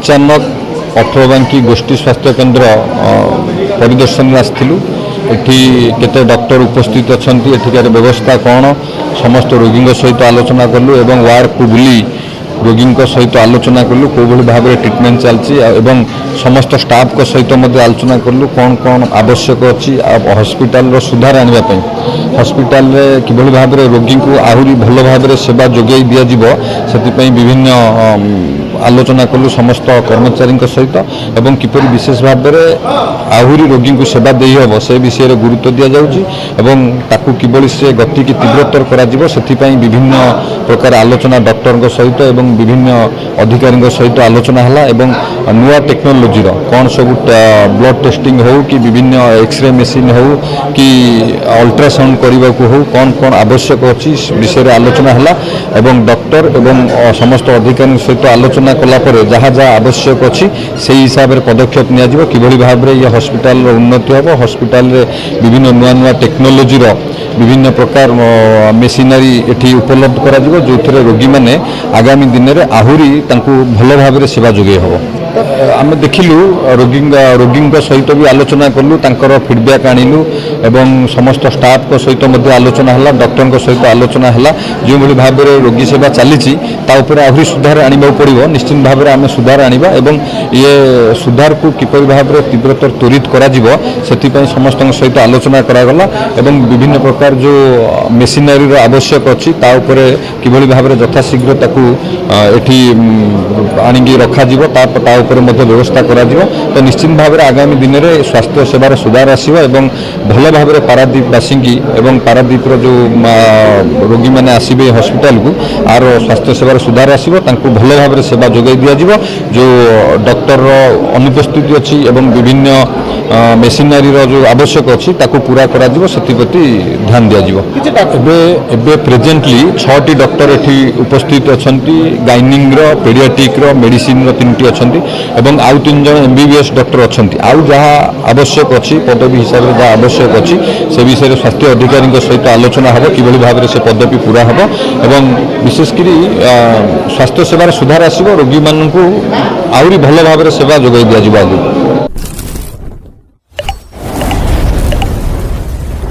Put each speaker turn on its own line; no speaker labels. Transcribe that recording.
अचानक 18 बांकी गोष्ठी स्वास्थ्य केन्द्र परिदर्शन आसलु एठी केते डॉक्टर उपस्थित अच्छा एठिकार व्यवस्था कौन समस्त रोगी सहित आलोचना कलु एवं वार्ड को बुली रोगी सहित आलोचना कलु कौ भाव में ट्रिटमेंट चलती एवं समस्त स्टाफ को सहित आलोचना कलु कौन कौन आवश्यक अच्छी हॉस्पिटल सुधार आने हॉस्पिटल किभली भाव में रोगी को आहरी भल भाव में सेवा जोगाई दिज्व से विभिन्न आलोचना कलु समस्त कर्मचारी सहित एवं किपरि विशेष भाव में आहरी रोगी को सेवा दे हम से विषय में गुरुत्व दि जाऊँगी किभली से गति की तीव्रतर कर विभिन्न प्रकार आलोचना डॉक्टर सहित एवं विभिन्न अधिकारी सहित आलोचना है नुआ टेक्नोलोजी कौन सब ब्लड टेस्टिंग हो कि विभिन्न एक्सरे मशीन हो कि अल्ट्रासाउंड करने को हो कौन कौन आवश्यक अच्छी विषय में आलोचना है डॉक्टर एवं समस्त अधिकारी सहित आलोचना कलापर जहाँ जहाँ आवश्यक अच्छी से हिसाब से पदक्षेप नियाजिब किभली भाव में ये हॉस्पिटल उन्नति हम हॉस्पिटल विभिन्न नुआ नुआ टेक्नोलोजी विभिन्न प्रकार मेसिनारी एठी उपलब्ध करा जिवो जो रोगी मैंने आगामी दिन में आहरी भल भाव में सेवा जोगे हम आम देखिलु रोगी सहित भी आलोचना कलु तांकर फीडबैक आणिलु एवं समस्त स्टाफ को सहित आलोचना है डॉक्टर सहित आलोचना है जो भाव में रोगी सेवा चली आहरी सुधार आने पड़ो निश्चित भाव में आम सुधार आनिबा एवं ये सुधार को किपरि भाव में तीव्रतर त्वरित करा जिवो सेथिपई समस्त सहित आलोचना करागला एवं विभिन्न प्रकार जो मेसिनारी आवश्यक अच्छी किभली भाव में यथाशीघ्र ताकू एठी आनिकी रखा व्यवस्था करा तो निश्चित भाव में आगामी दिन में स्वास्थ्य सेवार सुधार आसो एवं भल भाव में पारादीपवासी एवं पारादीप जो रोगी मैंने आसबे हॉस्पिटल को आर स्वास्थ्य सेवार सुधार आसो भल भाव में सेवा जोगाई दिज्व जो डॉक्टर अनुपस्थिति अच्छी एवं विभिन्न मेसिनारी जो आवश्यक अच्छी पूरा करा प्रति ध्यान दिज्व प्रेजेंटली 6टी डॉक्टर एठी उपस्थित अच्छा गाइनिंग पेडियाट्रिक मेडिसिन 3टी अच्छा एवं आउ 3 जन MBBS डॉक्टर अच्छा आउ जहाँ आवश्यक अच्छी पदवी हिसाब से जहाँ आवश्यक अच्छी से विषय में स्वास्थ्य अधिकारी सहित आलोचना हम किभली भाव में से पदवी पूरा हम एवं विशेषकर स्वास्थ्य सेवार सुधार आसो रोगी मानू आहरी भल भाव में सेवा जोगाई दिज्व।